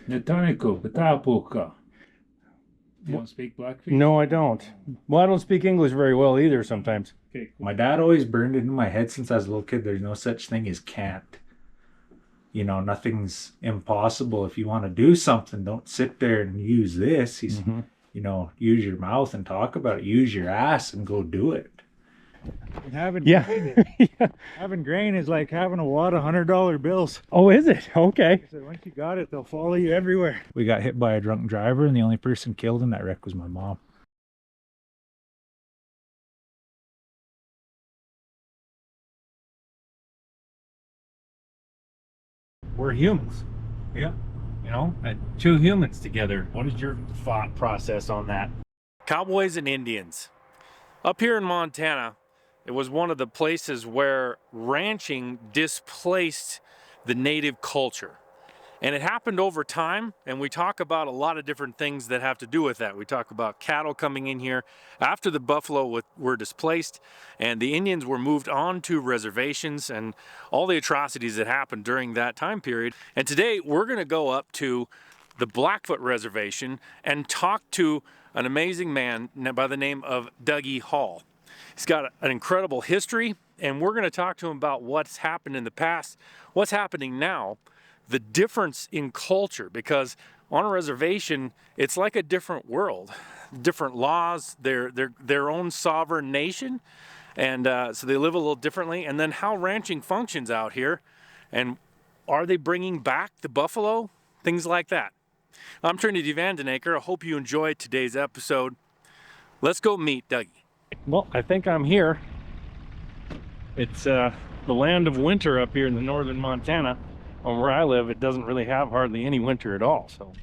Netanico, Batapoka. You don't speak Blackfeet? No, I don't. Well, I don't speak English very well either sometimes. Okay, cool. My dad always burned into my head since I was a little kid. There's no such thing as can't. You know, nothing's impossible. If you want to do something, don't sit there and use this. He's, you know, use your mouth and talk about it. Use your ass and go do it. And having Yeah. grain, Yeah. having grain is like having a wad of $100 bills. Oh, is it? Okay. So once you got it, they'll follow you everywhere. We got hit by a drunk driver, and the only person killed in that wreck was my mom. We're humans. Yeah. You know, two humans together. What is your thought process on that? Cowboys and Indians. Up here in Montana, it was one of the places where ranching displaced the native culture. And it happened over time, and we talk about a lot of different things that have to do with that. We talk about cattle coming in here after the buffalo were displaced, and the Indians were moved on to reservations, and all the atrocities that happened during that time period. And today, we're gonna go up to the Blackfoot Reservation and talk to an amazing man by the name of Dougie Hall. He's got an incredible history, and we're gonna talk to him about what's happened in the past, what's happening now, the difference in culture, because on a reservation, it's like a different world, different laws, their own sovereign nation, and so they live a little differently. And then how ranching functions out here, and are they bringing back the buffalo, things like that. I'm Trinity Vandenacre. I hope you enjoyed today's episode. Let's go meet Dougie. Well, I think I'm here. It's the land of winter up here in the northern Montana. On where I live, it doesn't really have hardly any winter at all. So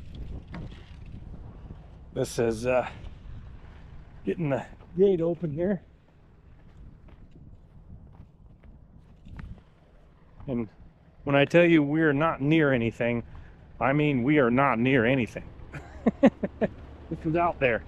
this is getting the gate open here. And when I tell you we're not near anything, I mean we are not near anything. This is out there.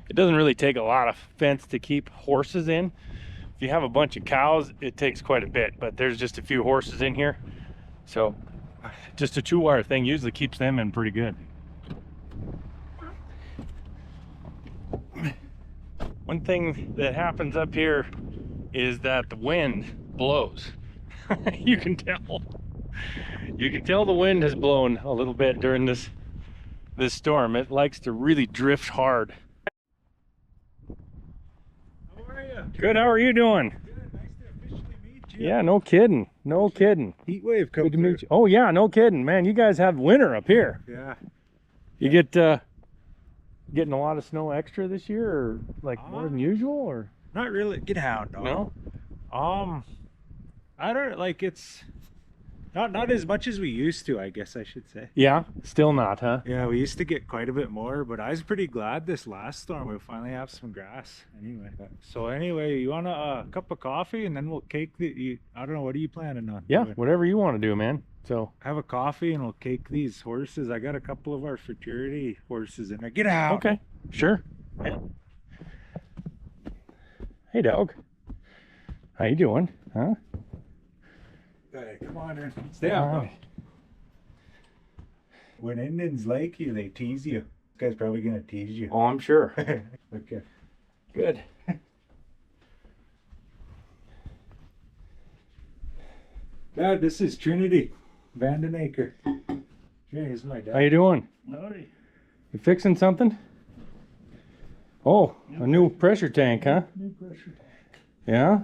It doesn't really take a lot of fence to keep horses in. If you have a bunch of cows, it takes quite a bit, but there's just a few horses in here. So just a 2-wire thing usually keeps them in pretty good. One thing that happens up here is that the wind blows. You can tell. You can tell the wind has blown a little bit during this storm. It likes to really drift hard. Good, how are you doing? Good, nice to officially meet you. Yeah, no kidding. No kidding. Heat wave come Good to meet you. Oh yeah, no kidding. Man, you guys have winter up here. Yeah. You get getting a lot of snow extra this year, or like more than usual, or Not really. Get out, dog. no? I don't like it's not as much as we used to, I guess I should say. Yeah, still not, huh? Yeah, we used to get quite a bit more, but I was pretty glad this last storm we finally have some grass. Anyway, so anyway, you want a cup of coffee, and then we'll cake I don't know, what are you planning on Yeah, doing? whatever you want to do, man. So Have a coffee, and we'll cake these horses. I got a couple of our fraternity horses in there. Get out. okay, sure. Yeah. Hey, dog. How you doing? Huh? Hey, come on in. Stay out. When Indians like you, they tease you. This guy's probably gonna tease you. Oh, I'm sure. Okay. Good. Dad, this is Trinity Vandenacre. Trinity is my dad. How you doing? Howdy. You fixing something? Oh, a new pressure tank, huh? New pressure tank. Yeah?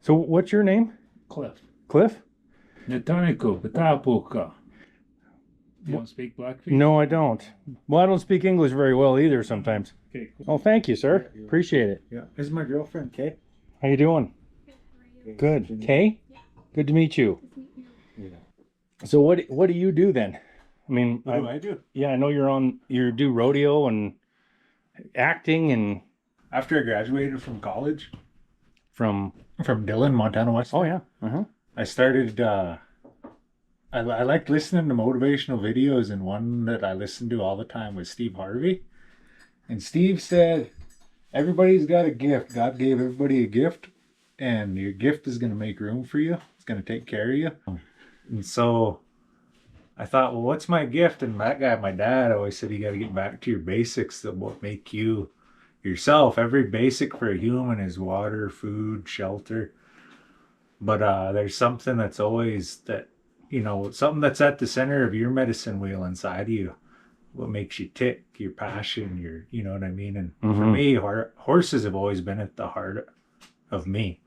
So what's your name? Cliff. Cliff? Netanico, Batapoka. You don't speak Blackfeet? No, I don't. Well, I don't speak English very well either sometimes. Okay, cool. Oh, thank you, sir. Appreciate it. Yeah. This is my girlfriend, Kay. How you doing? Good. Kay? Good to meet you. Yeah. So what do you do then? I mean, What do I do? yeah, I know you do rodeo and acting and After I graduated from college, from from Dillon, Montana West, oh yeah. Uh-huh. I started I like listening to motivational videos, and one that I listened to all the time was Steve Harvey. And Steve said, everybody's got a gift. God gave everybody a gift, and your gift is going to make room for you. It's going to take care of you. And so I thought, well, what's my gift? And that guy, my dad, always said you got to get back to your basics that what make you yourself. Every basic for a human is water, food, shelter. But there's something that's always that, something that's at the center of your medicine wheel inside of you. What makes you tick, your passion, you know what I mean? And for me, horses have always been at the heart of me.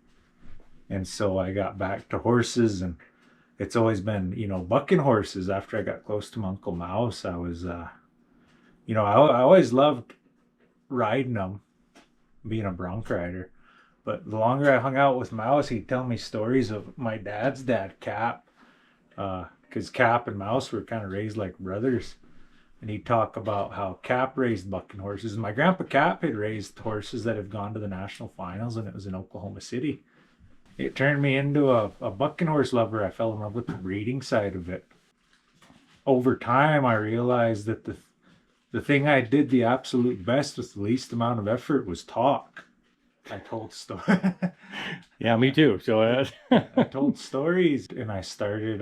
And so I got back to horses, and it's always been, bucking horses. After I got close to my Uncle Mouse, I was, I always loved riding them, being a bronc rider. But the longer I hung out with Mouse, he'd tell me stories of my dad's dad, Cap, because Cap and Mouse were kind of raised like brothers. And he'd talk about how Cap raised bucking horses. And my grandpa Cap had raised horses that have gone to the national finals, and it was in Oklahoma City. It turned me into a bucking horse lover. I fell in love with the breeding side of it. Over time, I realized that the thing I did the absolute best with the least amount of effort was talk. I told stories. Yeah, me too. So I told stories, and I started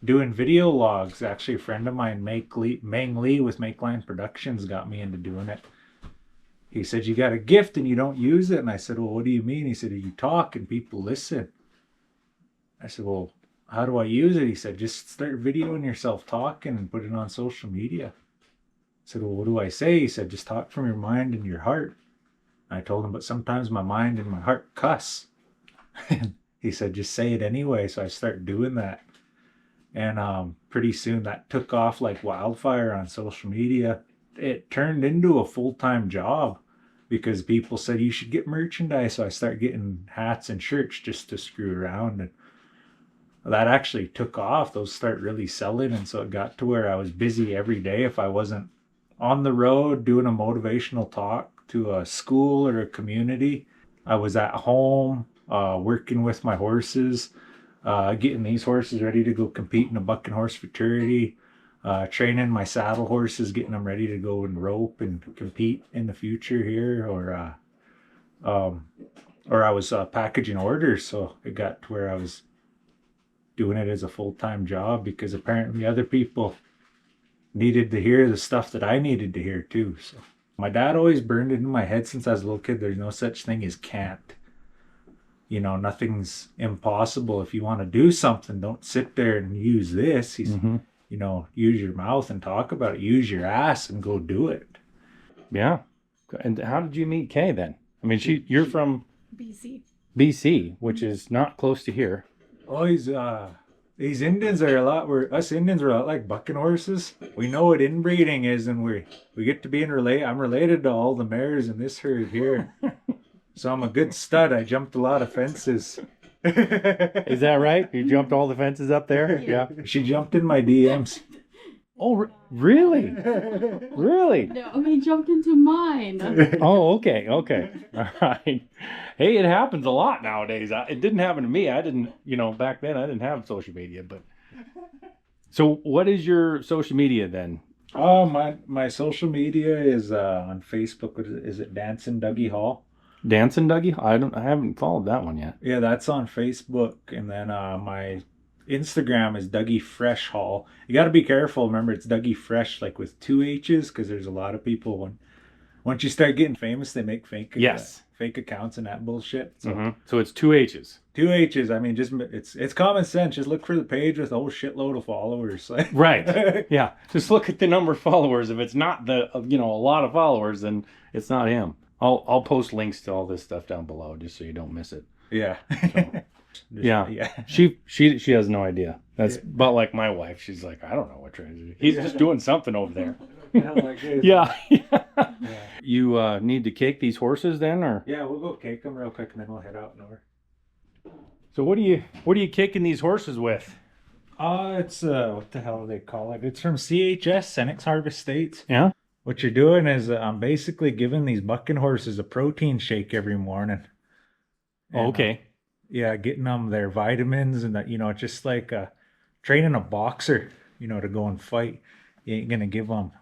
doing video logs. Actually, a friend of mine, Meng Lee with Make Line Productions, got me into doing it. He said, you got a gift and you don't use it. And I said, well, what do you mean? He said, you talk and people listen. I said, well, how do I use it? He said, just start videoing yourself talking and put it on social media. I said, well, what do I say? He said, just talk from your mind and your heart. I told him, but sometimes my mind and my heart cuss. And he said, just say it anyway. So I started doing that. And pretty soon that took off like wildfire on social media. It turned into a full-time job because people said you should get merchandise. So I started getting hats and shirts just to screw around. And that actually took off. Those start really selling. And so it got to where I was busy every day. If I wasn't on the road doing a motivational talk to a school or a community, I was at home working with my horses, getting these horses ready to go compete in a bucking horse fraternity, training my saddle horses, getting them ready to go and rope and compete in the future here, or I was packaging orders. So it got to where I was doing it as a full-time job because apparently other people needed to hear the stuff that I needed to hear too. So my dad always burned it in my head since I was a little kid. There's no such thing as can't. Nothing's impossible. If you want to do something, don't sit there and use this. Use your mouth and talk about it. Use your ass and go do it. Yeah. And how did you meet Kay then? I mean, you're from BC, which is not close to here. Oh, these Indians are us Indians are a lot like bucking horses. We know what inbreeding is, and we get to be I'm related to all the mares in this herd here. So I'm a good stud. I jumped a lot of fences. Is that right? You jumped all the fences up there? Yeah. She jumped in my DMs. Oh, really? Really? No, he jumped into mine. Oh, okay. All right. Hey, it happens a lot nowadays. It didn't happen to me. I didn't, back then I didn't have social media, but. So what is your social media then? Oh, my social media is on Facebook. Is it Dancing Dougie Hall? Dancing Dougie? I haven't followed that one yet. Yeah, that's on Facebook. And then my Instagram is Dougie Fresh Hall. You got to be careful. Remember, it's Dougie Fresh, like with 2 H's, because there's a lot of people once you start getting famous, they make fake accounts and that bullshit. So, So it's 2 H's. 2 H's. I mean, just it's common sense. Just look for the page with a whole shitload of followers. Right. Yeah. Just look at the number of followers. If it's not a lot of followers, then it's not him. I'll post links to all this stuff down below just so you don't miss it. Yeah. So, yeah. She has no idea. That's about like my wife. She's like, I don't know what trying to do. He's just doing something over there. Yeah. You need to cake these horses then, or? Yeah, we'll go cake them real quick and then we'll head out north. So what are you caking these horses with? It's what the hell do they call it? It's from CHS, Senex Harvest States. Yeah. What you're doing is I'm basically giving these bucking horses a protein shake every morning. And, okay. Yeah, getting them their vitamins and that, it's just like training a boxer, you know, to go and fight. You ain't gonna give them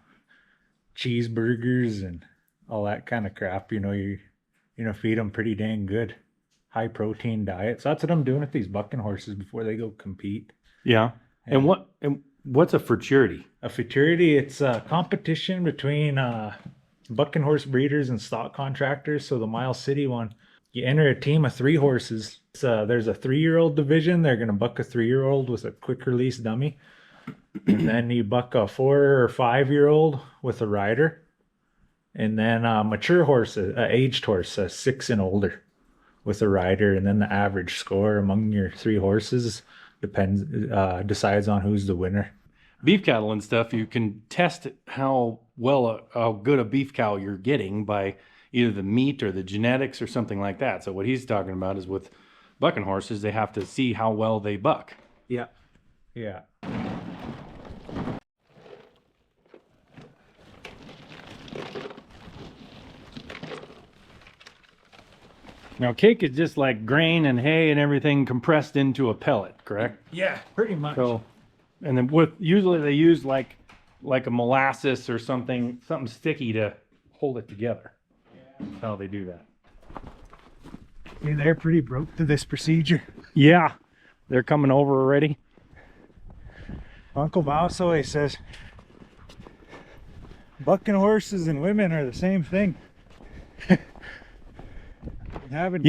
cheeseburgers and all that kind of crap. You know, you know, feed them pretty dang good, high protein diet. So that's what I'm doing with these bucking horses before they go compete. Yeah. And what's a futurity? A futurity, it's a competition between bucking horse breeders and stock contractors. So the Miles City one, you enter a team of 3 horses. There's a 3-year-old division. They're going to buck a 3-year-old with a quick release dummy. And then you buck a 4 or 5-year-old with a rider. And then a mature horse, an aged horse, a 6 and older with a rider. And then the average score among your 3 horses decides on who's the winner. Beef cattle and stuff, you can test how good a beef cow you're getting by either the meat or the genetics or something like that. So what he's talking about is with bucking horses, they have to see how well they buck. Yeah. Yeah. Now, cake is just like grain and hay and everything compressed into a pellet, correct? Yeah, pretty much. So, and then usually they use like a molasses or something sticky to hold it together. Yeah. That's how they do that. See, they're pretty broke to this procedure. Yeah, they're coming over already. Uncle Mouse always says bucking horses and women are the same thing. Having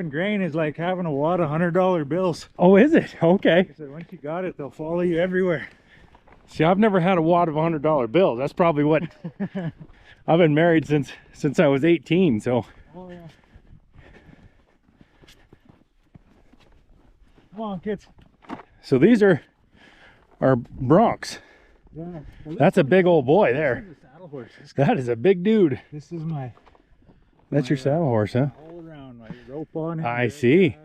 grain is like having a wad of $100 bills. Oh, is it? Okay. He said once you got it, they'll follow you everywhere. See, I've never had a wad of $100 bills. That's probably what I've been married since I was 18. So. Oh yeah. Come on, kids. So these are broncs. Yeah. Well, that's a big old boy there. This is a saddle horse. That is a big dude. This is my. That's your saddle horse, huh? All around, my rope on it. I see.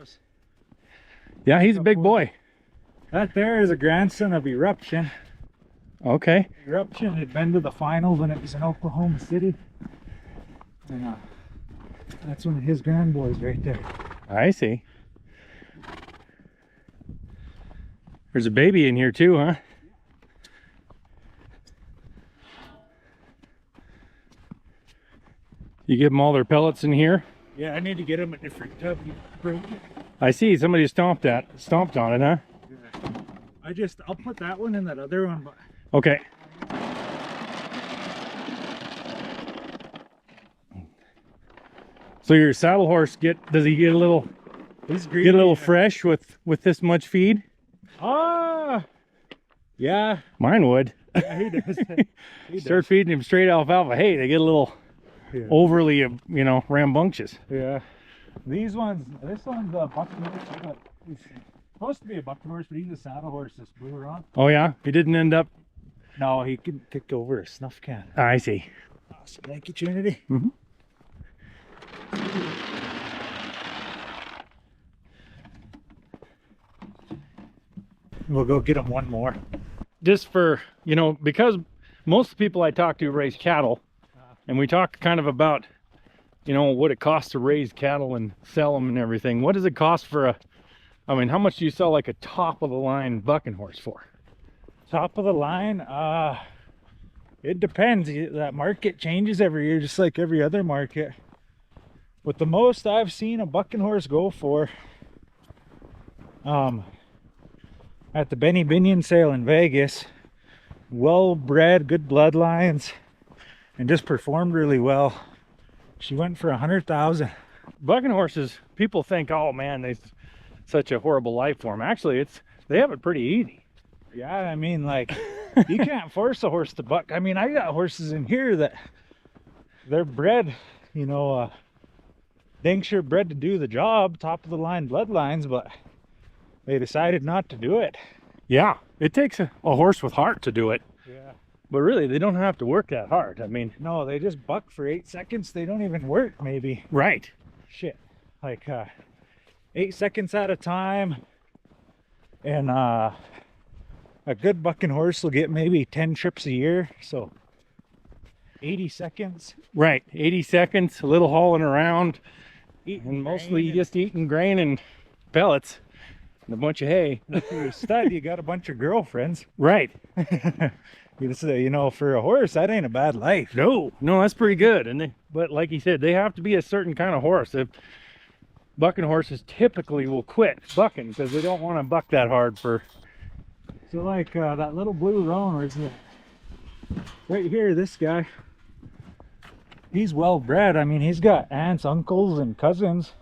Yeah, he's a big boy. That there is a grandson of Eruption. Okay. Eruption had been to the finals when it was in Oklahoma City. And that's one of his grandboys right there. I see. There's a baby in here too, huh? You give them all their pellets in here? Yeah, I need to get them a different tub. I see somebody stomped on it, huh? Yeah. I'll put that one in that other one. But... Okay. So your saddle horse does he get a little fresh with this much feed? Yeah. Mine would. Yeah, he does. Start feeding him straight alfalfa hay, they get a little overly, rambunctious. Yeah. This one's a bucking horse. He's supposed to be a bucking horse, but he's a saddle horse. This blue rock. Oh yeah, he didn't end up. No, he could kick over a snuff can. I see. Awesome. Thank you, Trinity. Mm-hmm. We'll go get him one more. Just for, because most people I talk to raise cattle, and we talk kind of about, what it costs to raise cattle and sell them and everything. What does it cost for how much do you sell like a top of the line bucking horse for? Top of the line? It depends. That market changes every year, just like every other market. But the most I've seen a bucking horse go for, at the Benny Binion sale in Vegas, well-bred, good bloodlines, and just performed really well. She went for 100,000. Bucking horses, people think, oh man, they've such a horrible life for them. Actually, they have it pretty easy. Yeah, you can't force a horse to buck. I got horses in here that they're bred, dang sure bred to do the job, top of the line bloodlines, but they decided not to do it. Yeah, it takes a horse with heart to do it. Yeah. But really, they don't have to work that hard. No, they just buck for 8 seconds. They don't even work, maybe. Right. Shit. 8 seconds at a time. And a good bucking horse will get maybe 10 trips a year. So 80 seconds. Right. 80 seconds, a little hauling around. And mostly just eating grain and pellets. and a bunch of hay. If you're a stud, you got a bunch of girlfriends. Right. You know, for a horse, that ain't a bad life. No, that's pretty good. And but like you said, they have to be a certain kind of horse. If bucking horses typically will quit bucking because they don't want to buck that hard for. So like that little blue roan, where's the right here, this guy, he's well bred. I mean, he's got aunts, uncles, and cousins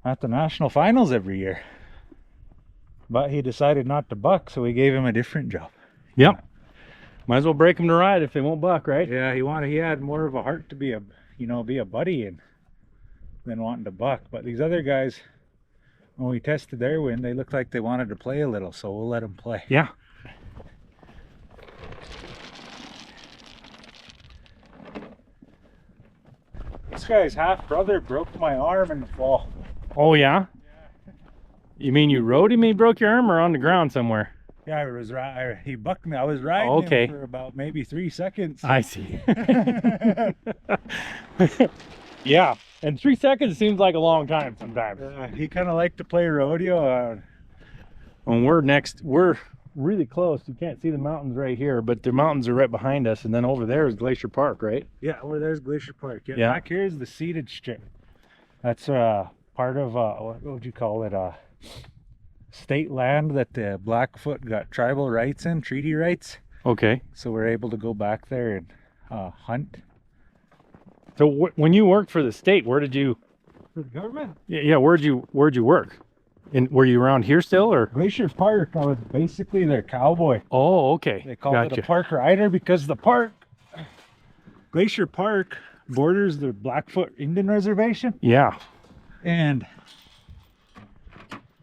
at the national finals every year. But he decided not to buck, so we gave him a different job. Yep. Might as well break them to ride if they won't buck, right? Yeah, he had more of a heart to be a buddy and than wanting to buck. But these other guys, when we tested their wind, they looked like they wanted to play a little, so we'll let them play. Yeah. This guy's half brother broke my arm in the fall. Oh yeah? You mean you rode him, he broke your arm, or on the ground somewhere? Yeah, he bucked me. I was riding okay. him for about maybe 3 seconds. I see. Yeah, and 3 seconds seems like a long time sometimes. He kind of liked to play rodeo. When we're really close. You can't see the mountains right here, but the mountains are right behind us, and then over there is Glacier Park, right? Yeah, over there's Glacier Park. Yeah. Back here is the seated strip. That's part of what would you call it? State land that the Blackfoot got tribal rights in, treaty rights. Okay. So we're able to go back there and hunt. So when you worked for the state, where did you? For the government? Yeah. Where'd you work? Were you around here still, or? Glacier Park. I was basically their cowboy. Oh, okay. They call it a park rider because the park, Glacier Park, borders the Blackfoot Indian Reservation. Yeah. And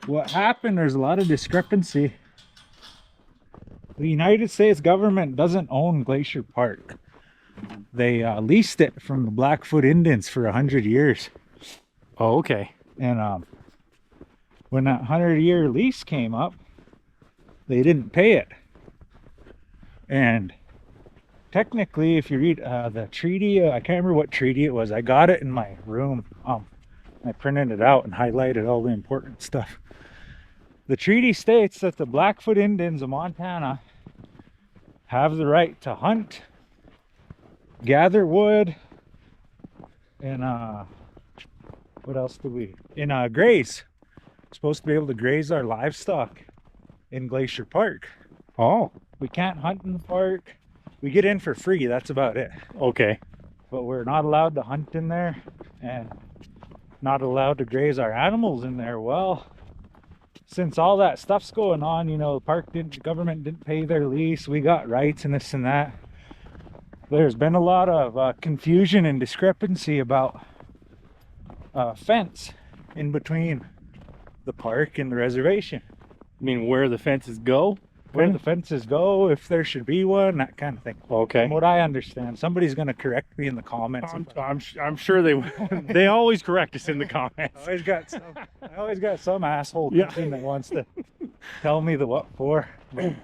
what happened, there's a lot of discrepancy. The United States government doesn't own Glacier Park. They leased it from the Blackfoot Indians for 100 years. Oh, okay. And when that 100-year lease came up, they didn't pay it. And technically, if you read the treaty, I can't remember what treaty it was. I got it in my room. I printed it out and highlighted all the important stuff. The treaty states that the Blackfoot Indians of Montana have the right to hunt, gather wood, and what else do we? Graze. We're supposed to be able to graze our livestock in Glacier Park. Oh. We can't hunt in the park. We get in for free, that's about it. Okay. But we're not allowed to hunt in there and not allowed to graze our animals in there. Well, since all that stuff's going on, the government didn't pay their lease, we got rights and this and that. There's been a lot of confusion and discrepancy about fence in between the park and the reservation. I mean, where the fences go? Where the fences go, if there should be one, that kind of thing. Okay. From what I understand, somebody's going to correct me in the comments. I'm sure they they always correct us in the comments. I always got some asshole that wants to tell me the what for. But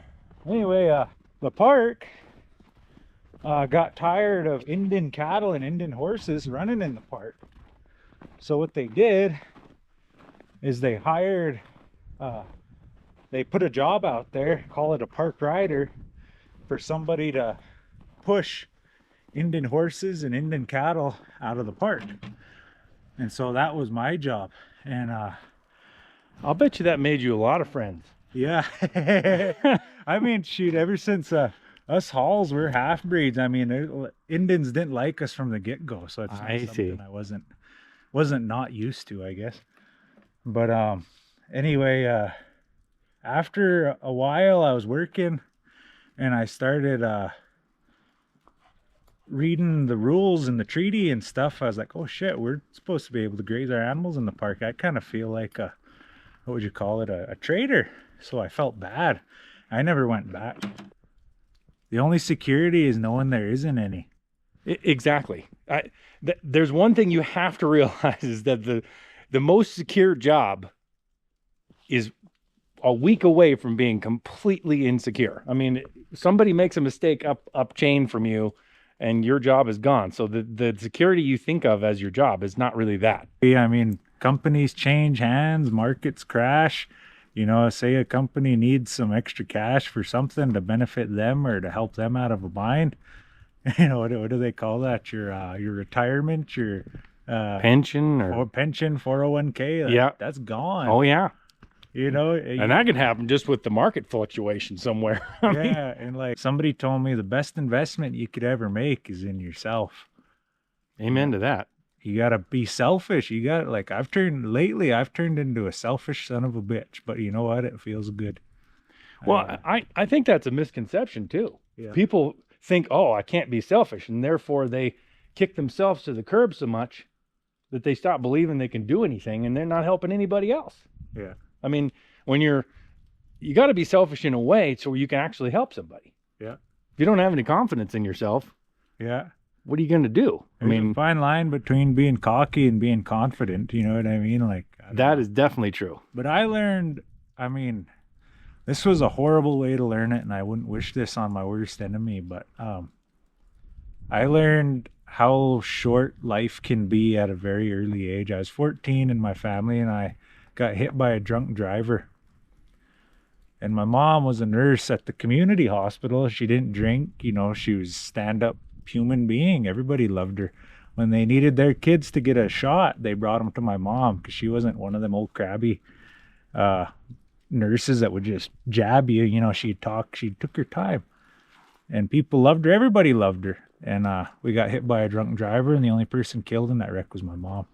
anyway, the park got tired of Indian cattle and Indian horses running in the park. So what they did is they hired they put a job out there, call it a park rider, for somebody to push Indian horses and Indian cattle out of the park. And so that was my job. And I'll bet you that made you a lot of friends. Yeah. I mean, shoot, ever since us Halls were half-breeds, I mean, Indians didn't like us from the get-go, so it's something I wasn't not used to, I guess. But anyway, after a while I was working and I started reading the rules and the treaty and stuff. I was like, oh shit, we're supposed to be able to graze our animals in the park. I kind of feel like what would you call it, a traitor. So I felt bad. I never went back. The only security is knowing there isn't any. Exactly. There's one thing you have to realize is that the most secure job is a week away from being completely insecure. I mean, somebody makes a mistake up chain from you and your job is gone. So the security you think of as your job is not really that. Yeah, I mean, companies change hands, markets crash, You know, say a company needs some extra cash for something to benefit them or to help them out of a bind. You know, what do they call that? Your retirement, your Pension or pension, 401k. Yeah. That's gone. oh yeah, You know, and that could happen just with the market fluctuation somewhere. I mean, yeah, and like somebody told me the best investment you could ever make is in yourself. amen to that. You gotta be selfish. You got like I've turned into a selfish son of a bitch, but you know what? It feels good. Well, I think that's a misconception too. Yeah. People think, oh, I can't be selfish, and therefore they kick themselves to the curb so much that they stop believing they can do anything, and they're not helping anybody else. Yeah. I mean, when you got to be selfish in a way so you can actually help somebody. Yeah. If you don't have any confidence in yourself, Yeah. what are you going to do? There's a fine line between being cocky and being confident. You know what I mean? Like that is definitely true. But I learned. I mean, this was a horrible way to learn it, and I wouldn't wish this on my worst enemy. But I learned how short life can be at a very early age. I was 14, and my family and I got hit by a drunk driver. And my mom was a nurse at the community hospital. She didn't drink. You know, she was stand-up human being. Everybody loved her. When they needed their kids to get a shot, they brought them to my mom because she wasn't one of them old crabby nurses that would just jab you. You know, she took her time. And people loved her. Everybody loved her. And we got hit by a drunk driver, and the only person killed in that wreck was my mom.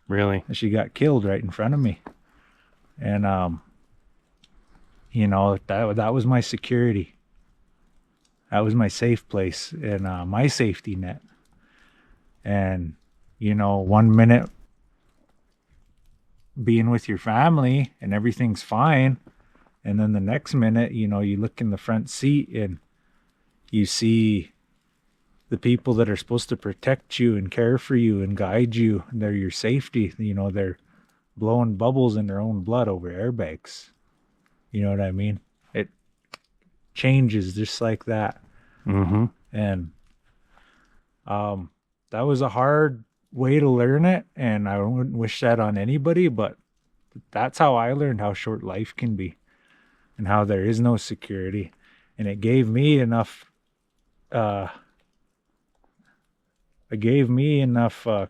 Really? And she got killed right in front of me. And you know, that was my security. That was my safe place and my safety net. And you know, 1 minute being with your family and everything's fine, and then the next minute, you know, you look in the front seat and you see the people that are supposed to protect you and care for you and guide you, and they're your safety. You know, they're blowing bubbles in their own blood over airbags. You know what I mean? It changes just like that. Mm-hmm. And that was a hard way to learn it, and I wouldn't wish that on anybody, but that's how I learned how short life can be and how there is no security. And it gave me enough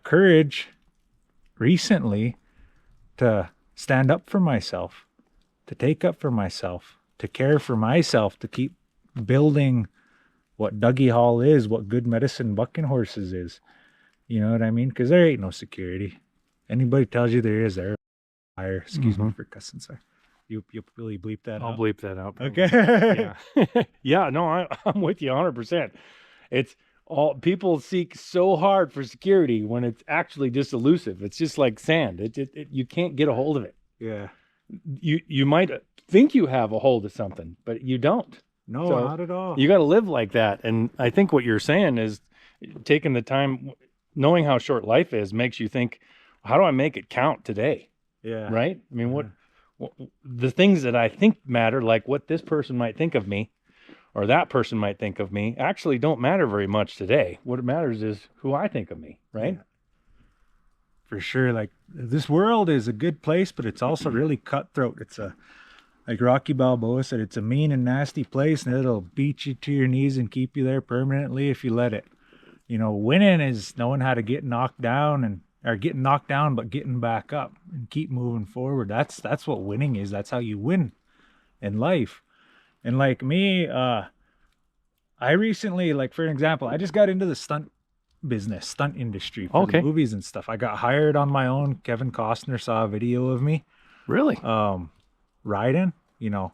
courage recently to stand up for myself, to take up for myself, to care for myself, to keep building what Dougie Hall is, what good medicine bucking horses is. You know what I mean? Because there ain't no security. Anybody tells you there is, they're a liar. Excuse me for cussing, sorry. You really bleep that I'll out? bleep that out. Okay. Yeah. Yeah, no, I'm with you 100%. It's all people seek so hard for security when it's actually just elusive. It's just like sand. You can't get a hold of it. Yeah. You might think you have a hold of something, but you don't. No, So, not at all. You got to live like that. And I think what you're saying is taking the time, knowing how short life is, makes you think, how do I make it count today? Yeah. Right? I mean, what the things that I think matter, like what this person might think of me or that person might think of me, actually don't matter very much today. What matters is who I think of me, right? Yeah. For sure. Like, this world is a good place, but it's also really cutthroat. It's like Rocky Balboa said, it's a mean and nasty place, and it'll beat you to your knees and keep you there permanently if you let it. You know, winning is knowing how to get knocked down getting knocked down, but getting back up and keep moving forward. That's what winning is. That's how you win in life. And like me, I recently, like for an example, I just got into the stunt industry for the movies and stuff. I got hired on my own. Kevin Costner saw a video of me. Really? Riding, you know,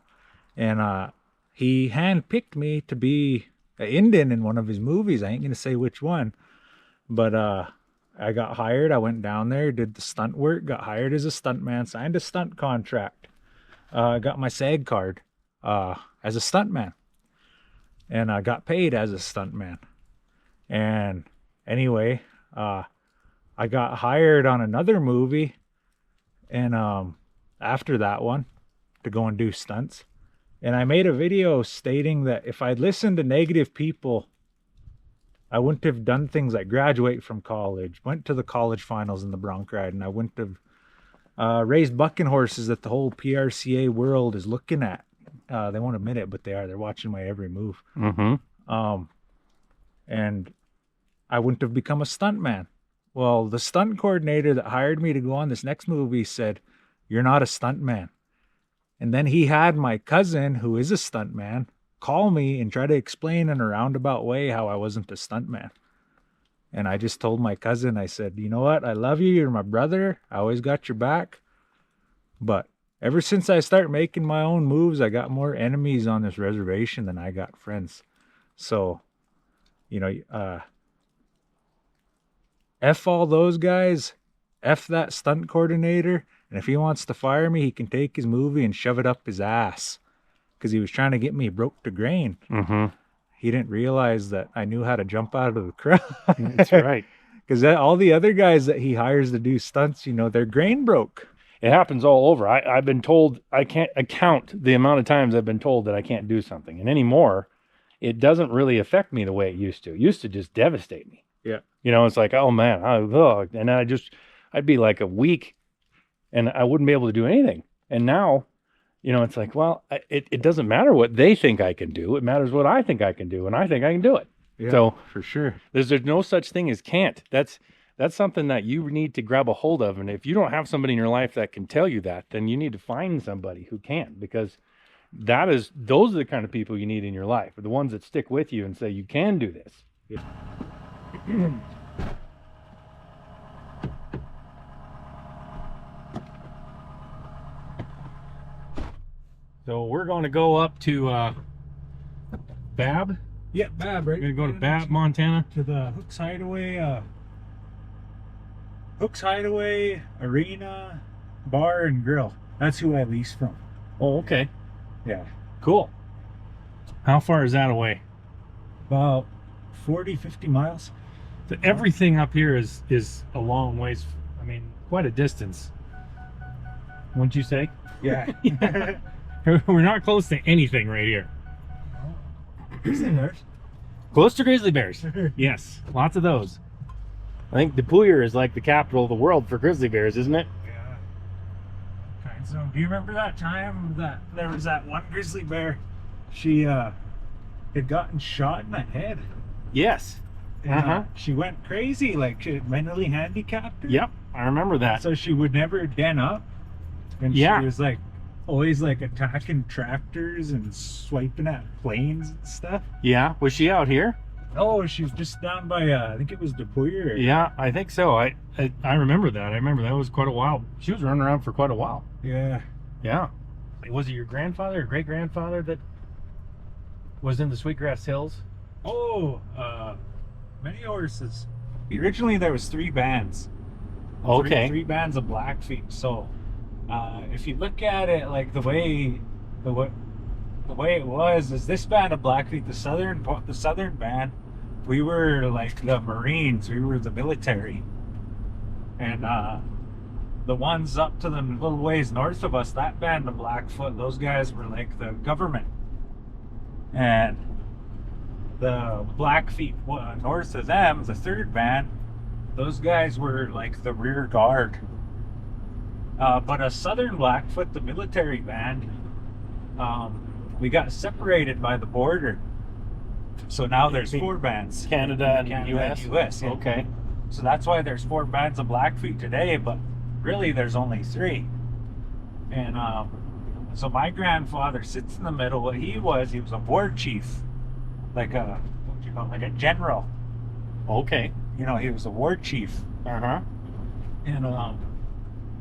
and he handpicked me to be an Indian in one of his movies. I ain't gonna say which one, but I got hired. I went down there, did the stunt work, got hired as a stuntman, signed a stunt contract, got my SAG card as a stuntman, and I got paid as a stuntman. And anyway, I got hired on another movie, and after that one, to go and do stunts. And I made a video stating that if I'd listened to negative people, I wouldn't have done things like graduate from college, went to the college finals in the bronc ride, and I wouldn't have raised bucking horses that the whole PRCA world is looking at. They won't admit it, but they are. They're watching my every move. And I wouldn't have become a stunt man. Well, the stunt coordinator that hired me to go on this next movie said, "You're not a stunt man." And then he had my cousin, who is a stunt man, call me and try to explain in a roundabout way how I wasn't a stunt man. And I just told my cousin, I said, "You know what? I love you. You're my brother. I always got your back. But ever since I start making my own moves, I got more enemies on this reservation than I got friends. So, you know, F all those guys, F that stunt coordinator, and if he wants to fire me, he can take his movie and shove it up his ass." Because he was trying to get me broke to grain. He didn't realize that I knew how to jump out of the crowd. That's right. Because all the other guys that he hires to do stunts, you know, they're grain broke. It happens all over. I've been told, I can't account the amount of times I've been told that I can't do something. And anymore, it doesn't really affect me the way it used to. It used to just devastate me. Yeah. You know, it's like, oh man, and I'd be like a week and I wouldn't be able to do anything. And now, you know, it's like, well, it doesn't matter what they think I can do. It matters what I think I can do, and I think I can do it. Yeah, so for sure. There's no such thing as can't. That's something that you need to grab a hold of. And if you don't have somebody in your life that can tell you that, then you need to find somebody who can, because those are the kind of people you need in your life, are the ones that stick with you and say, you can do this. Yeah. So we're going to go up to Babb. Yeah, Babb, right? We're going to go to Babb, Montana. To the Hooks Hideaway Arena Bar and Grill. That's who I lease from. Oh, okay. Yeah. Cool. How far is that away? About 40, 50 miles. So everything up here is a long ways. I mean, quite a distance. Wouldn't you say? Yeah. We're not close to anything right here. Grizzly bears. Close to grizzly bears. Yes, lots of those. I think DePuyter is like the capital of the world for grizzly bears, isn't it? Yeah. Okay, so do you remember that time that there was that one grizzly bear? She had gotten shot in the head. Yes. And, she went crazy, like she mentally handicapped her. Yep, I remember that. So she would never den up. And she was like always like attacking tractors and swiping at planes and stuff. Yeah, was she out here? Oh, she was just down by I think it was DePuyter. Yeah, I think so. I remember that. I remember that was quite a while. She was running around for quite a while. Yeah. Yeah. Was it your grandfather or great grandfather that was in the Sweetgrass Hills? Oh, many horses. Originally there was 3 bands. Okay. Three bands of Blackfeet. So if you look at it like the way it was is this band of Blackfeet, the southern band, we were like the Marines, we were the military, and the ones up to the little ways north of us, that band of Blackfoot, those guys were like the government, and the Blackfeet north of them, the 3rd band, those guys were like the rear guard. But a southern Blackfoot, the military band, we got separated by the border. So now there's 4 bands. Canada and US? US, yeah. Okay. So that's why there's 4 bands of Blackfeet today, but really there's only 3. And so my grandfather sits in the middle. What he was a war chief. Like a, what you call it, like a general. Okay. You know, he was a war chief. And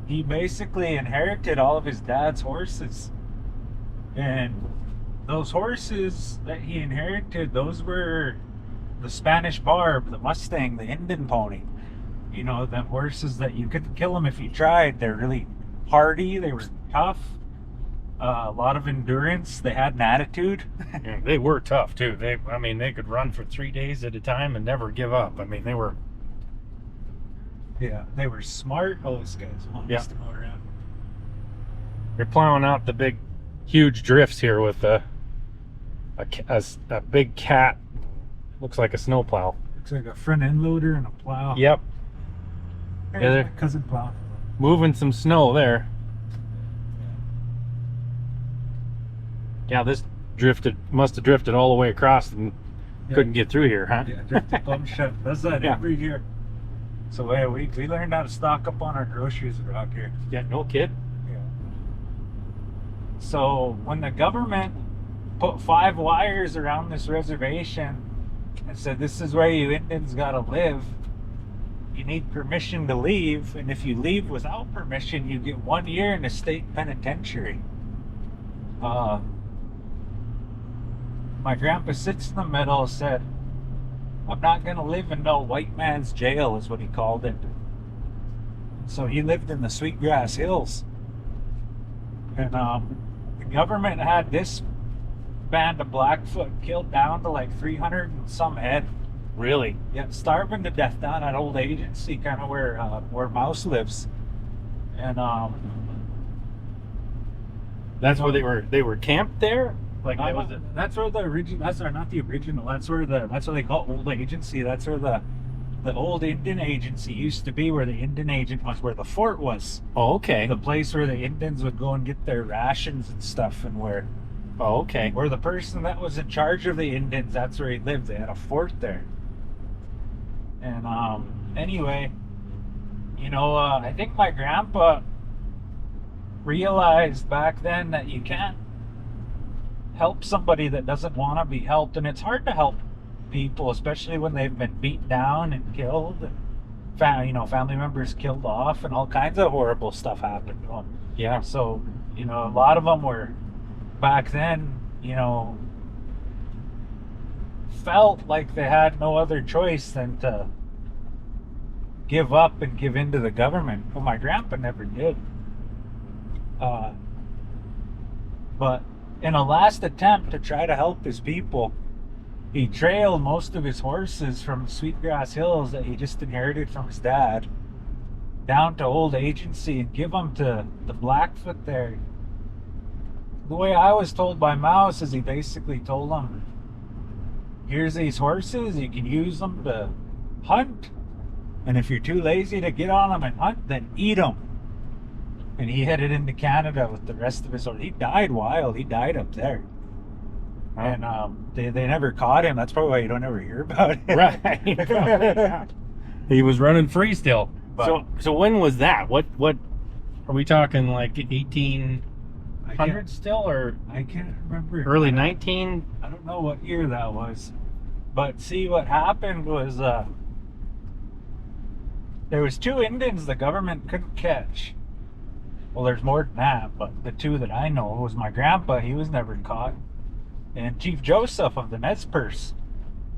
he basically inherited all of his dad's horses. And those horses that he inherited, those were the Spanish Barb, the Mustang, the Indian pony. You know, them horses that you couldn't kill them if you tried. They're really hardy, they were tough, a lot of endurance, they had an attitude. Yeah, they were tough too. They could run for 3 days at a time and never give up. I mean, they were... Yeah, they were smart. Oh, this guy's almost to go around. You're plowing out the big, huge drifts here with a big cat. Looks like a snowplow. Looks like a front end loader and a plow. Yep. There's my cousin plow. moving some snow there. Yeah, this must have drifted all the way across and couldn't get through here, huh? Yeah, drifted bum shit. Does that every year. So we learned how to stock up on our groceries around here. Yeah, no kid. Yeah. So when the government put 5 wires around this reservation and said, this is where you Indians gotta live, you need permission to leave, and if you leave without permission, you get 1 year in a state penitentiary. My grandpa sits in the middle, said, I'm not gonna live in no white man's jail, is what he called it. So he lived in the Sweetgrass Hills. And the government had this band of Blackfoot killed down to like 300 and some head. Really? Yeah, starving to death down at old agency, kind of where Mouse lives. And That's where they were camped there? Like that was that's where the original. That's not the original. That's where they call old agency. That's where the old Indian agency used to be, where the Indian agent was, where the fort was. Oh, okay. The place where the Indians would go and get their rations and stuff, and where where the person that was in charge of the Indians, that's where he lived. They had a fort there. And anyway, I think my grandpa realized back then that you can't help somebody that doesn't want to be helped, and it's hard to help people, especially when they've been beat down and killed, and family members killed off, and all kinds of horrible stuff happened to them. Yeah. So a lot of them were back then, felt like they had no other choice than to give up and give in to the government. Well, my grandpa never did. But in a last attempt to try to help his people, he trailed most of his horses from Sweetgrass Hills that he just inherited from his dad down to old agency and give them to the Blackfoot there. The way I was told by Mouse is he basically told them, here's these horses, you can use them to hunt, and if you're too lazy to get on them and hunt, then eat them. And he headed into Canada with the rest of his horses. He died wild. He died up there. And they never caught him. That's probably why you don't ever hear about it. Right. He was running free still. But, so when was that? What are we talking, like 1800 still, or I can't remember. Early 19? I don't know what year that was. But see, what happened was there was 2 Indians the government couldn't catch. Well, there's more than that, but the 2 that I know was my grandpa. He was never caught. And Chief Joseph of the Nez Perce.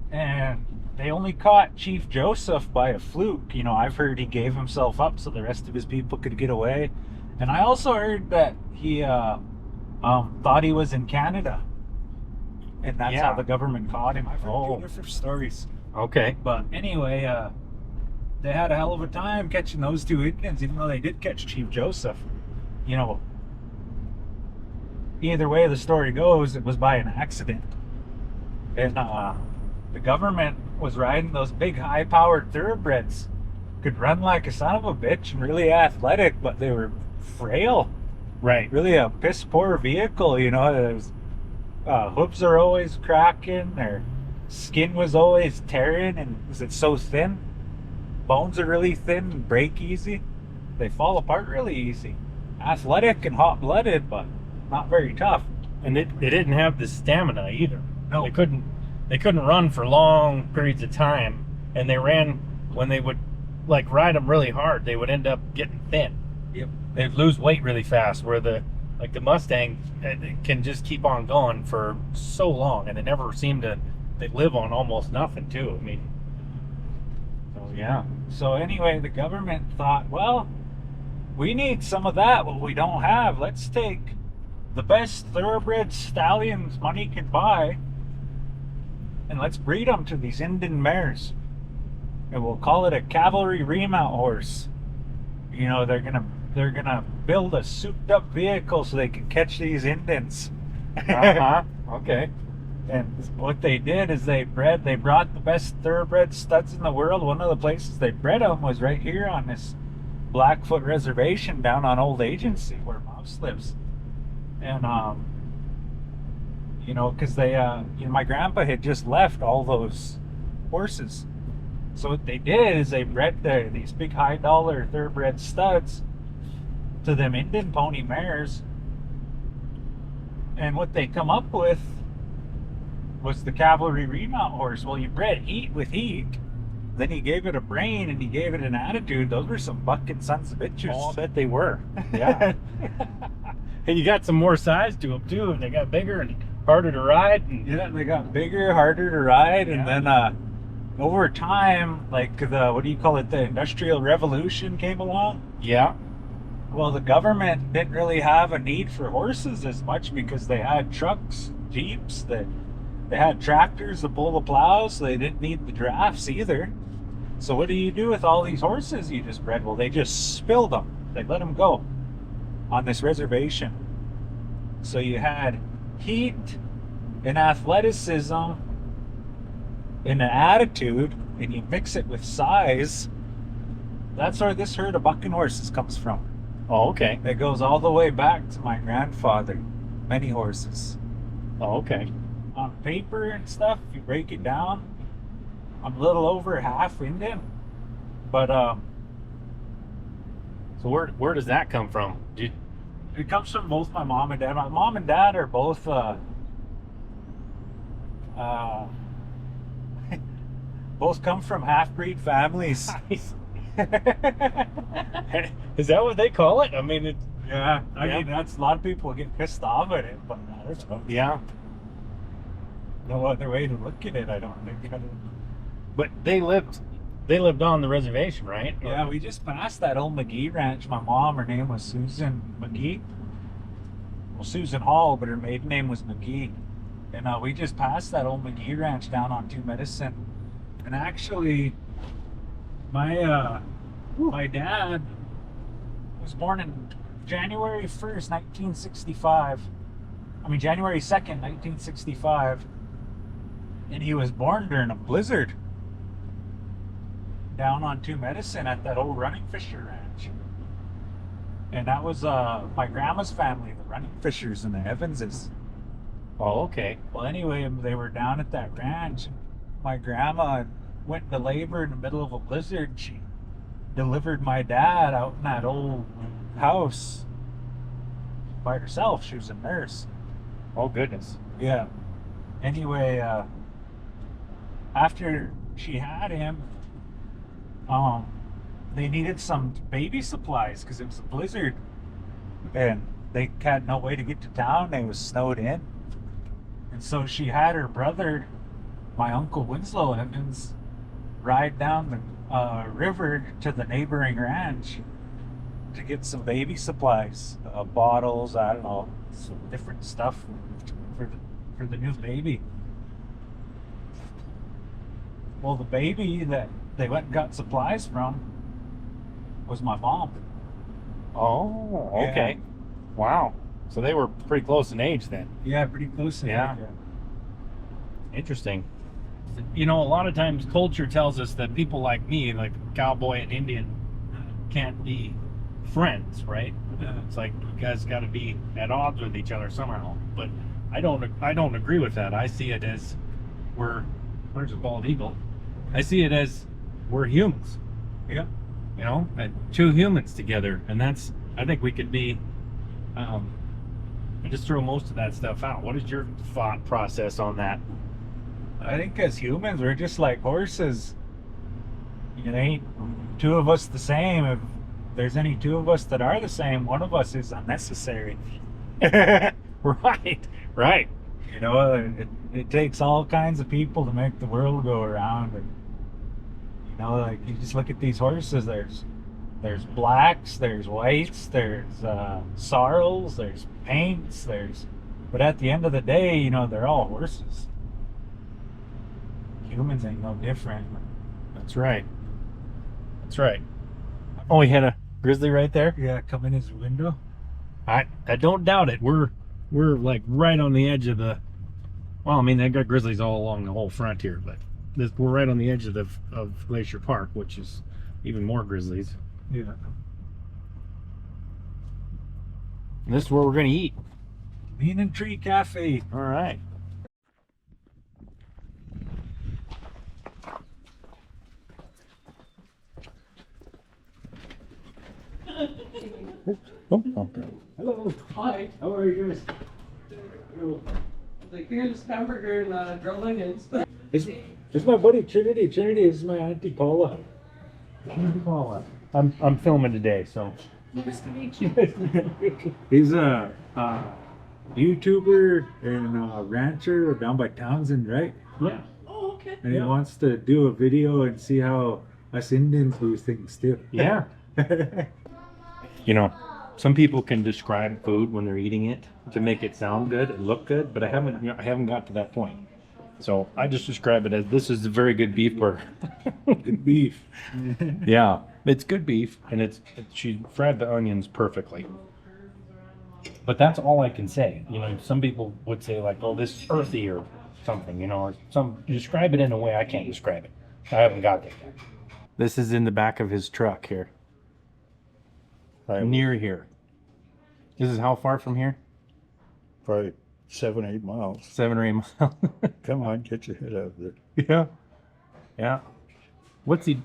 And they only caught Chief Joseph by a fluke. I've heard he gave himself up so the rest of his people could get away. And I also heard that he thought he was in Canada. And that's how the government caught him. I've heard 2 different stories. Okay. But anyway, they had a hell of a time catching those 2 Indians, even though they did catch Chief Joseph. Either way the story goes, it was by an accident. And the government was riding those big high-powered thoroughbreds. Could run like a son of a bitch and really athletic, but they were frail. Right. Really a piss-poor vehicle, There's hooves are always cracking, their skin was always tearing, and it's so thin. Bones are really thin and break easy. They fall apart really easy. Athletic and hot-blooded, but not very tough. And they didn't have the stamina either. No. They couldn't run for long periods of time, and they ran when they would ride them really hard. They would end up getting thin. Yep. They'd lose weight really fast. Where the Mustang can just keep on going for so long, and they never seem to. They live on almost nothing too. I mean, so yeah. So anyway, the government thought, well, we need some of that, what we don't have. Let's take the best thoroughbred stallions money can buy, and let's breed them to these Indian mares. And we'll call it a Cavalry remount horse. They're gonna build a souped-up vehicle so they can catch these Indians. Okay. And what they did is they brought the best thoroughbred studs in the world. One of the places they bred them was right here on this Blackfoot Reservation down on Old Agency where Mouse lives. And, you know, because they, you know, my grandpa had just left all those horses. So what they did is they bred these big high dollar thoroughbred studs to them Indian pony mares. And what they come up with was the Cavalry remount horse. Well, you bred heat with heat. Then he gave it a brain and he gave it an attitude. Those were some bucking sons of bitches. Oh, I bet they were. Yeah. And you got some more size to them too, and they got bigger and harder to ride. And... yeah, they got bigger, harder to ride, and then over time, like the what do you call it? The Industrial Revolution came along. yeah. Well, the government didn't really have a need for horses as much because they had trucks, jeeps, they had tractors to pull the plows, so they didn't need the drafts either. So what do you do with all these horses you just bred? Well, they just spilled them. They let them go on this reservation. So you had heat and athleticism and an attitude, and you mix it with size. That's where this herd of bucking horses comes from. Oh, okay. It goes all the way back to my grandfather. Many horses. Oh, okay. On paper and stuff, if you break it down, I'm a little over half Indian. But So where does that come from? it comes from both my mom and dad. My mom and dad are both both come from half-breed families. Is that what they call it? I mean, it. Yeah, I Yeah. mean, that's a lot of people get pissed off at it, but there's Yeah. no other way to look at it, I don't think. But they lived on the reservation, right? Yeah, we just passed that old McGee ranch. My mom, her name was Susan McGee. Well, Susan Hall, but her maiden name was McGee. And we just passed that old McGee ranch down on Two Medicine. And actually, my dad was born in January 1st, 1965. I mean, January 2nd, 1965. And he was born during a blizzard down on Two Medicine at that old Running Fisher ranch. And that was my grandma's family, the Running Fishers and the Evanses. Oh, okay. Well, anyway, they were down at that ranch. My grandma went into labor in the middle of a blizzard. She delivered my dad out in that old house by herself. She was a nurse. Oh, goodness. Yeah. Anyway, after she had him, they needed some baby supplies because it was a blizzard, and they had no way to get to town. They was snowed in, and so she had her brother, my uncle Winslow Evans, ride down the river to the neighboring ranch to get some baby supplies, bottles, I don't know, some different stuff for the new baby. Well, the baby that they went and got supplies from was my mom. Oh, Yeah. okay. Wow. So they were pretty close in age then. Yeah, pretty close to Yeah. that, Interesting. You know, a lot of times culture tells us that people like me, like Cowboy and Indian, can't be friends, right? It's like you guys got to be at odds with each other somehow. But I don't agree with that. I see it as there's a bald eagle. I see it as we're humans. Yeah. You know, two humans together, and I think we could be. I just throw most of that stuff out. What is your thought process on that? I think as humans, we're just like horses. You know, ain't two of us the same. If there's any two of us that are the same, one of us is unnecessary. Right. You know, it takes all kinds of people to make the world go around. And, you know, like you just look at these horses. There's blacks, there's whites, there's sorrels, there's paints, but at the end of the day, you know, they're all horses. Humans ain't no different. That's right. Oh, he had a grizzly right there. Yeah, come in his window. I don't doubt it. We're like right on the edge of the. Well, I mean, they've got grizzlies all along the whole front here, but we're right on the edge of Glacier Park, which is even more grizzlies. Yeah. And this is where we're gonna eat. Lean and Tree Cafe. All right. Hello. Hi. How are you guys? Like here's hamburger and grilled onions. It's my buddy Trinity. Trinity is my Auntie Paula. Auntie Paula. I'm filming today, so. Nice to meet you. He's a YouTuber and a rancher down by Townsend, right? Yeah. Oh, okay. And he wants to do a video and see how us Indians do things too. Yeah. You know, some people can describe food when they're eating it to make it sound good and look good, but I haven't got to that point. So I just describe it as this is a very good beef burger. Good beef. Yeah, it's good beef, and she fried the onions perfectly. But that's all I can say. You know, some people would say like, "Oh, this is earthy" or something. You know, or describe it in a way I can't describe it. I haven't got there yet. This is in the back of his truck here. Near here. This is how far from here? Probably 7-8 miles. 7 or 8 miles. Come on, get your head out of there. Yeah. Yeah. What's he?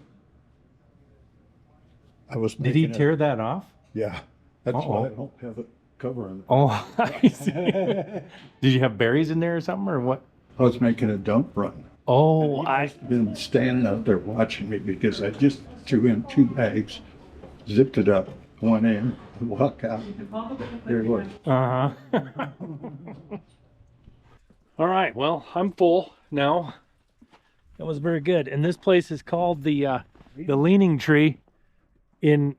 Did he tear that off? Yeah. That's Uh-oh. why I don't have a cover on it. Oh, I see. Did you have berries in there or something, or what? I was making a dump run. Oh, I've been standing out there watching me because I just threw in 2 bags, zipped it up, went in, walk out. There it was. Uh-huh. All right, well, I'm full now. That was very good. And this place is called the Leaning Tree in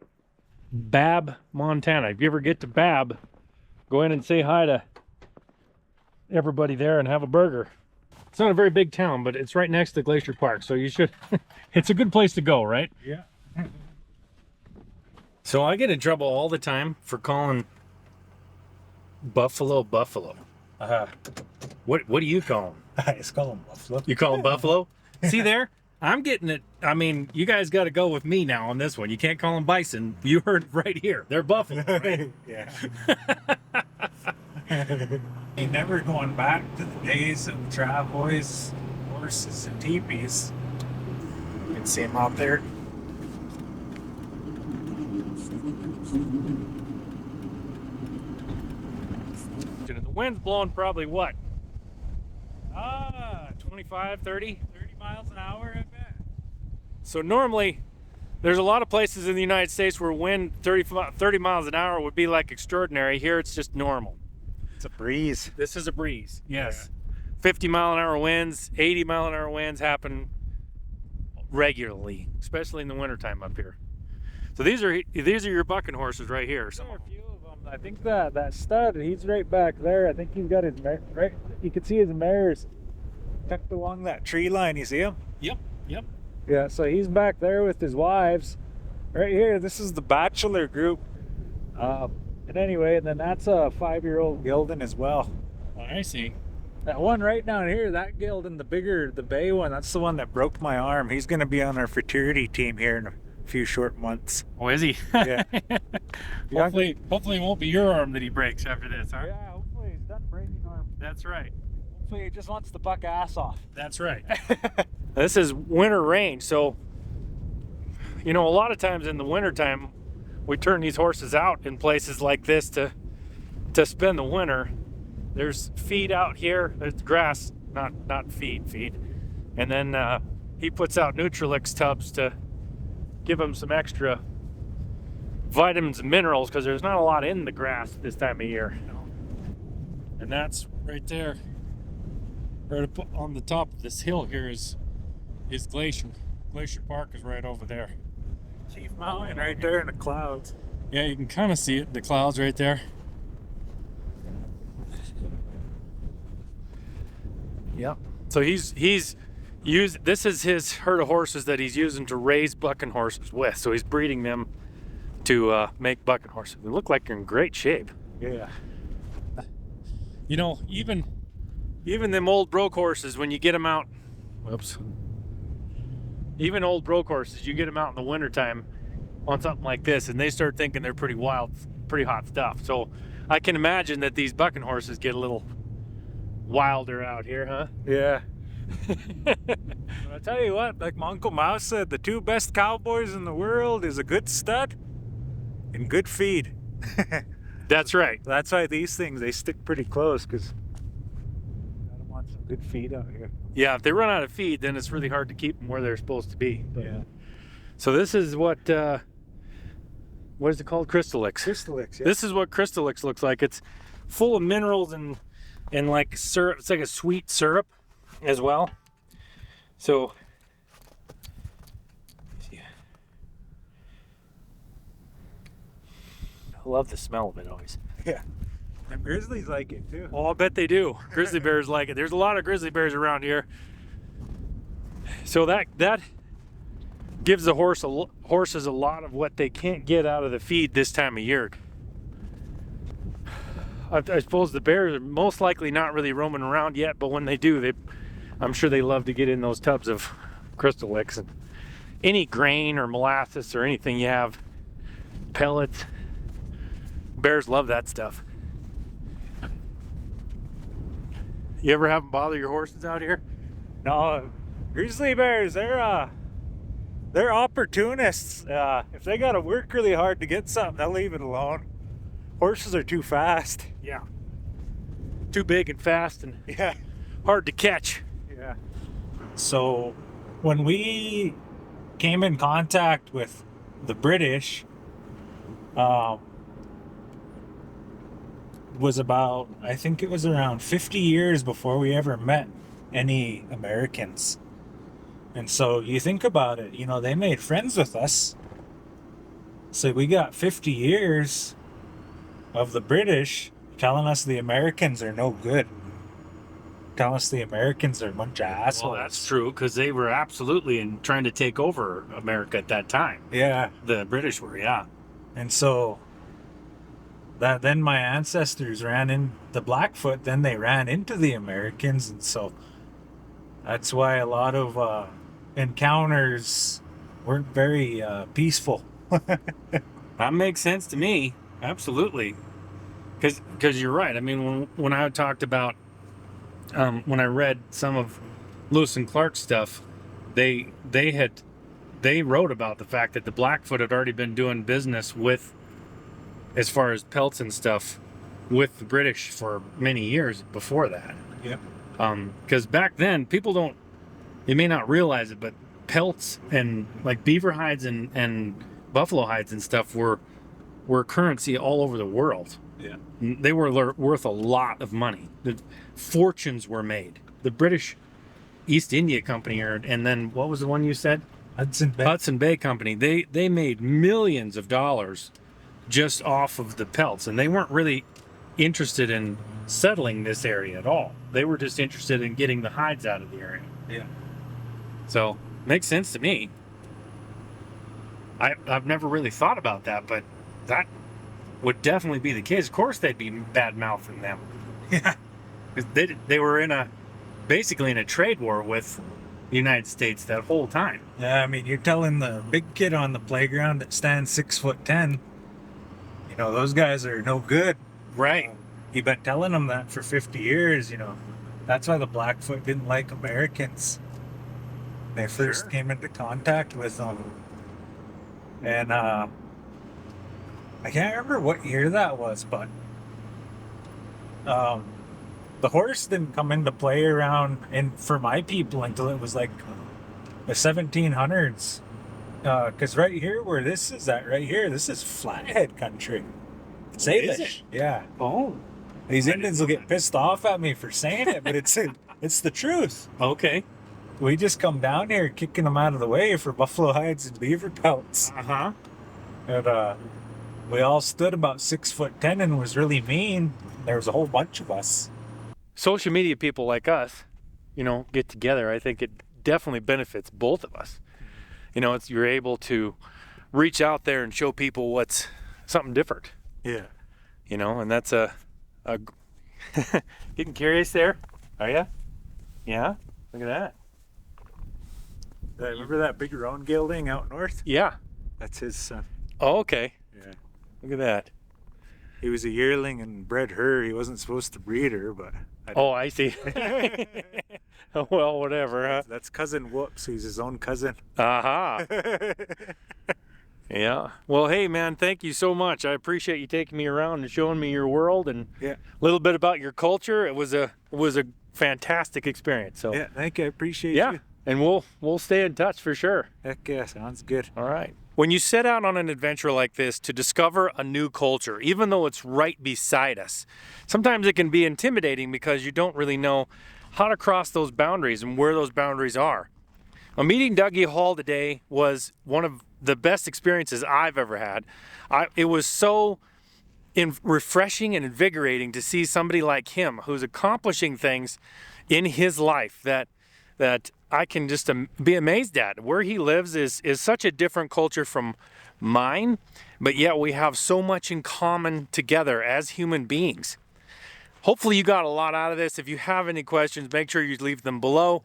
Babb, Montana. If you ever get to Babb, go in and say hi to everybody there and have a burger. It's not a very big town, but it's right next to Glacier Park, so you should. It's a good place to go, right? Yeah. So I get in trouble all the time for calling buffalo. What do you call them? I just call him Buffalo. You call them buffalo? See there? I'm getting it. I mean, you guys got to go with me now on this one. You can't call them bison. You heard right here. They're buffalo. Right? Yeah. Ain't never going back to the days of travois, horses, and teepees. You can see them out there. The wind's blowing probably what? 25, 30 miles an hour, I bet. So normally, there's a lot of places in the United States where wind 30 miles an hour would be like extraordinary. Here it's just normal. It's a breeze. This is a breeze, yes. 50 mile an hour winds, 80 mile an hour winds happen regularly, especially in the wintertime up here. So these are your bucking horses right here. There are a few of them. I think that stud, he's right back there. I think he's got his mare, right? You can see his mares tucked along that tree line. You see him? Yep. Yeah, so he's back there with his wives. Right here, this is the bachelor group. And anyway, and then that's a 5-year-old gelding as well. I see. That one right down here, that gelding, the bay one, that's the one that broke my arm. He's going to be on our fraternity team here in a few short months. Oh, is he? Yeah. Hopefully it won't be your arm that he breaks after this, huh? Yeah, hopefully he's done breaking arm. That's right. Hopefully he just wants to buck ass off. That's right. This is winter range, so you know, a lot of times in the wintertime we turn these horses out in places like this to spend the winter. There's feed out here. There's grass, not feed. And then he puts out Nutrilix tubs to give them some extra vitamins and minerals because there's not a lot in the grass this time of year. And that's right there. Right up on the top of this hill here is Glacier. Glacier Park is right over there. Chief Mountain right there in the clouds. Yeah, you can kind of see it, the clouds right there. Yep. So he's used, this is his herd of horses that he's using to raise bucking horses with. So he's breeding them to make bucking horses. They look like they're in great shape. Yeah. You know, even them old broke horses, when you get them out, whoops. Even old broke horses, you get them out in the wintertime on something like this, and they start thinking they're pretty wild. pretty hot stuff. So I can imagine that these bucking horses get a little wilder out here, huh? Yeah. But I'll tell you what, like my Uncle Mouse said, the two best cowboys in the world is a good stud and good feed. That's right. That's why these things, they stick pretty close, because gotta want some good feed out here. Yeah, if they run out of feed, then it's really hard to keep them where they're supposed to be. But, Yeah. so this is what is it called? Crystallix. Crystallix, yeah. This is what Crystallix looks like. It's full of minerals and like syrup. It's like a sweet syrup as well. So I love the smell of it always. Yeah. And grizzlies like it too. Oh, I bet they do. Grizzly bears like it. There's a lot of grizzly bears around here. So that gives the horses a lot of what they can't get out of the feed this time of year. I suppose the bears are most likely not really roaming around yet, but when they do, I'm sure they love to get in those tubs of Crystallix and any grain or molasses or anything you have, pellets. Bears love that stuff. You ever have them bother your horses out here? No, grizzly bears, they're opportunists. If they gotta work really hard to get something, they'll leave it alone. Horses are too fast. Yeah. Too big and fast and Yeah. hard to catch. Yeah. So when we came in contact with the British, was about, I think it was around 50 years before we ever met any Americans. And so you think about it, you know, they made friends with us. So we got 50 years of the British telling us the Americans are no good. Telling us the Americans are a bunch of assholes. Well, that's true, because they were absolutely trying to take over America at that time. Yeah. The British were, yeah. And so then my ancestors ran in the Blackfoot, then they ran into the Americans, and so that's why a lot of encounters weren't very peaceful. That makes sense to me. Absolutely. Because you're right. I mean, when I talked about, when I read some of Lewis and Clark's stuff, they wrote about the fact that the Blackfoot had already been doing business with, as far as pelts and stuff, with the British for many years before that. Yeah. Because back then, people you may not realize it, but pelts and like beaver hides and buffalo hides and stuff were currency all over the world. Yeah. They were worth a lot of money. The fortunes were made. The British East India Company, and then what was the one you said? Hudson Bay Company. They made millions of dollars just off of the pelts, and they weren't really interested in settling this area at all. They were just interested in getting the hides out of the area. Yeah. So makes sense to me. I've never really thought about that, but that would definitely be the case. Of course they'd be bad-mouthing them. Yeah. Because they were basically in a trade war with the United States that whole time. Yeah, I mean, you're telling the big kid on the playground that stands 6'10", you know, those guys are no good. Right. You've been telling them that for 50 years, you know. That's why the Blackfoot didn't like Americans. They first came into contact with them. And I can't remember what year that was, but the horse didn't come into play around for my people until it was like the 1700s. Because right here where this is at, right here, this is flathead country. Salish. Is it? Yeah. Oh. These Indians will get pissed off at me for saying it, but it's the truth. Okay. We just come down here kicking them out of the way for buffalo hides and beaver pelts. Uh-huh. And we all stood about 6'10" and was really mean. There was a whole bunch of us. Social media people like us, you know, get together. I think it definitely benefits both of us. You know, you're able to reach out there and show people what's something different. Yeah. You know, and that's a getting curious there. Are you? Yeah. Look at that. Remember that big roan gelding out north? Yeah. That's his son. Oh, okay. Yeah. Look at that. He was a yearling and bred her. He wasn't supposed to breed her, but Oh, I see. Well, whatever, huh? that's cousin Whoops. He's his own cousin. Aha. Yeah. Well, hey, man, thank you so much. I appreciate you taking me around and showing me your world and Yeah. a little bit about your culture. It was a fantastic experience. So Yeah, thank you. I appreciate yeah, you. and we'll stay in touch for sure. Heck yeah, sounds good. All right. When you set out on an adventure like this to discover a new culture, even though it's right beside us, sometimes it can be intimidating because you don't really know how to cross those boundaries and where those boundaries are. Well, meeting Dougie Hall today was one of the best experiences I've ever had. It was so refreshing and invigorating to see somebody like him who's accomplishing things in his life that I can just be amazed at. Where he lives is such a different culture from mine, but yet we have so much in common together as human beings. Hopefully you got a lot out of this. If you have any questions, make sure you leave them below.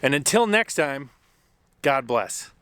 And until next time, God bless.